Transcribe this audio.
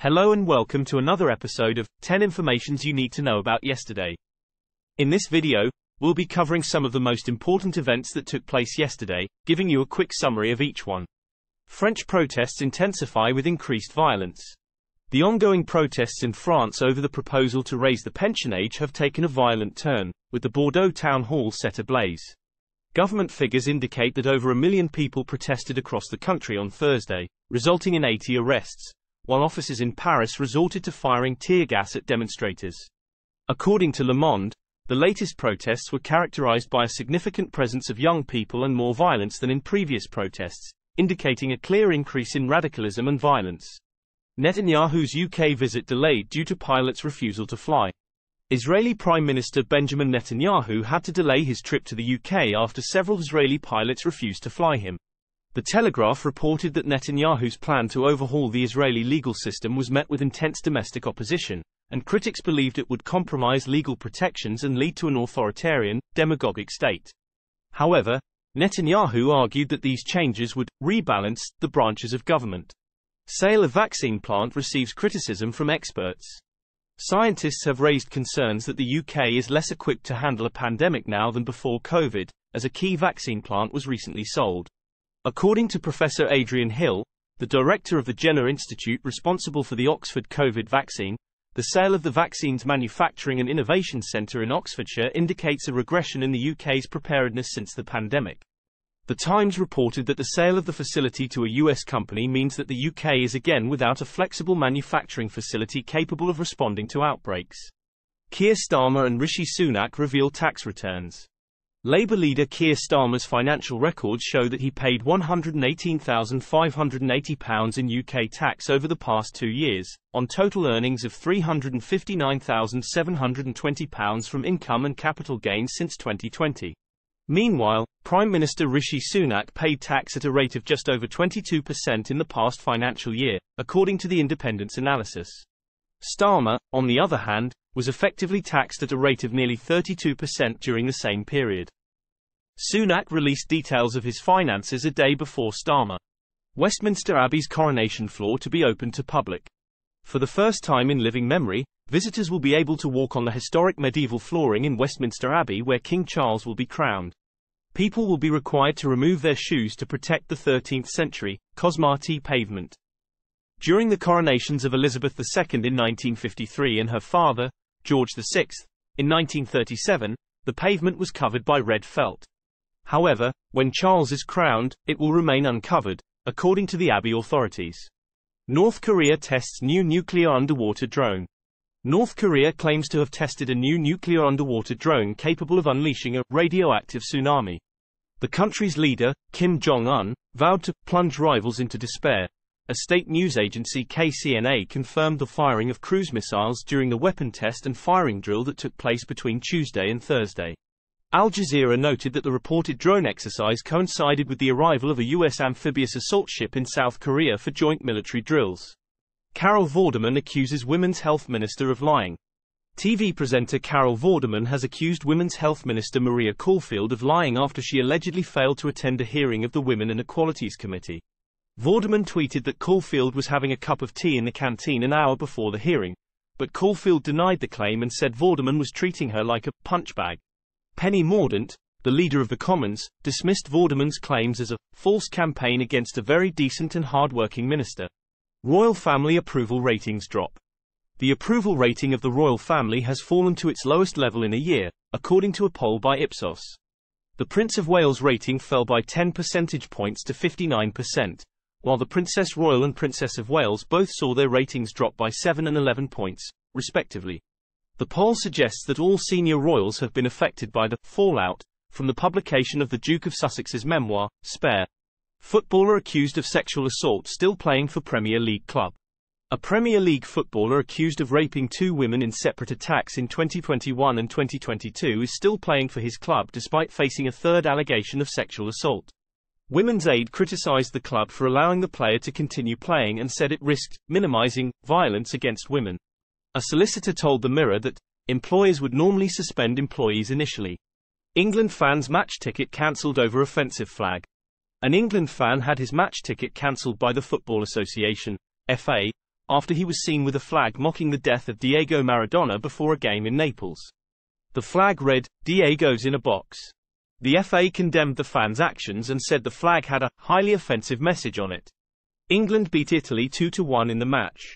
Hello and welcome to another episode of 10 Informations You Need to Know About Yesterday. In this video, we'll be covering some of the most important events that took place yesterday, giving you a quick summary of each one. French protests intensify with increased violence. The ongoing protests in France over the proposal to raise the pension age have taken a violent turn, with the Bordeaux town hall set ablaze. Government figures indicate that over 1 million people protested across the country on Thursday, resulting in 80 arrests, while officers in Paris resorted to firing tear gas at demonstrators. According to Le Monde, the latest protests were characterized by a significant presence of young people and more violence than in previous protests, indicating a clear increase in radicalism and violence. Netanyahu's UK visit delayed due to pilots' refusal to fly. Israeli Prime Minister Benjamin Netanyahu had to delay his trip to the UK after several Israeli pilots refused to fly him. The Telegraph reported that Netanyahu's plan to overhaul the Israeli legal system was met with intense domestic opposition, and critics believed it would compromise legal protections and lead to an authoritarian, demagogic state. However, Netanyahu argued that these changes would rebalance the branches of government. Sale of vaccine plant receives criticism from experts. Scientists have raised concerns that the UK is less equipped to handle a pandemic now than before COVID, as a key vaccine plant was recently sold. According to Professor Adrian Hill, the director of the Jenner Institute responsible for the Oxford COVID vaccine, the sale of the vaccine's manufacturing and innovation centre in Oxfordshire indicates a regression in the UK's preparedness since the pandemic. The Times reported that the sale of the facility to a US company means that the UK is again without a flexible manufacturing facility capable of responding to outbreaks. Keir Starmer and Rishi Sunak reveal tax returns. Labour leader Keir Starmer's financial records show that he paid £118,580 in UK tax over the past 2 years, on total earnings of £359,720 from income and capital gains since 2020. Meanwhile, Prime Minister Rishi Sunak paid tax at a rate of just over 22% in the past financial year, according to the Independent's analysis. Starmer, on the other hand, was effectively taxed at a rate of nearly 32% during the same period. Sunak released details of his finances a day before Starmer. Westminster Abbey's coronation floor to be open to public. For the first time in living memory, visitors will be able to walk on the historic medieval flooring in Westminster Abbey where King Charles will be crowned. People will be required to remove their shoes to protect the 13th century, cosmati pavement. During the coronations of Elizabeth II in 1953 and her father, George VI, in 1937, the pavement was covered by red felt. However, when Charles is crowned, it will remain uncovered, according to the Abbey authorities. North Korea tests new nuclear underwater drone. North Korea claims to have tested a new nuclear underwater drone capable of unleashing a radioactive tsunami. The country's leader, Kim Jong-un, vowed to plunge rivals into despair. A state news agency KCNA confirmed the firing of cruise missiles during the weapon test and firing drill that took place between Tuesday and Thursday. Al Jazeera noted that the reported drone exercise coincided with the arrival of a U.S. amphibious assault ship in South Korea for joint military drills. Carol Vorderman accuses Women's Health Minister of lying. TV presenter Carol Vorderman has accused Women's Health Minister Maria Caulfield of lying after she allegedly failed to attend a hearing of the Women and Equalities Committee. Vorderman tweeted that Caulfield was having a cup of tea in the canteen an hour before the hearing, but Caulfield denied the claim and said Vorderman was treating her like a punch bag. Penny Mordaunt, the leader of the Commons, dismissed Vorderman's claims as a false campaign against a very decent and hard-working minister. Royal family approval ratings drop. The approval rating of the royal family has fallen to its lowest level in a year, according to a poll by Ipsos. The Prince of Wales rating fell by 10 percentage points to 59%. While the Princess Royal and Princess of Wales both saw their ratings drop by 7 and 11 points, respectively. The poll suggests that all senior royals have been affected by the fallout from the publication of the Duke of Sussex's memoir, Spare. Footballer accused of sexual assault still playing for Premier League club. A Premier League footballer accused of raping 2 women in separate attacks in 2021 and 2022 is still playing for his club despite facing a third allegation of sexual assault. Women's Aid criticised the club for allowing the player to continue playing and said it risked minimising violence against women. A solicitor told the Mirror that employers would normally suspend employees initially. England fans' match ticket cancelled over offensive flag. An England fan had his match ticket cancelled by the Football Association, FA, after he was seen with a flag mocking the death of Diego Maradona before a game in Naples. The flag read, "Diego's in a box." The FA condemned the fans' actions and said the flag had a highly offensive message on it. England beat Italy 2-1 in the match.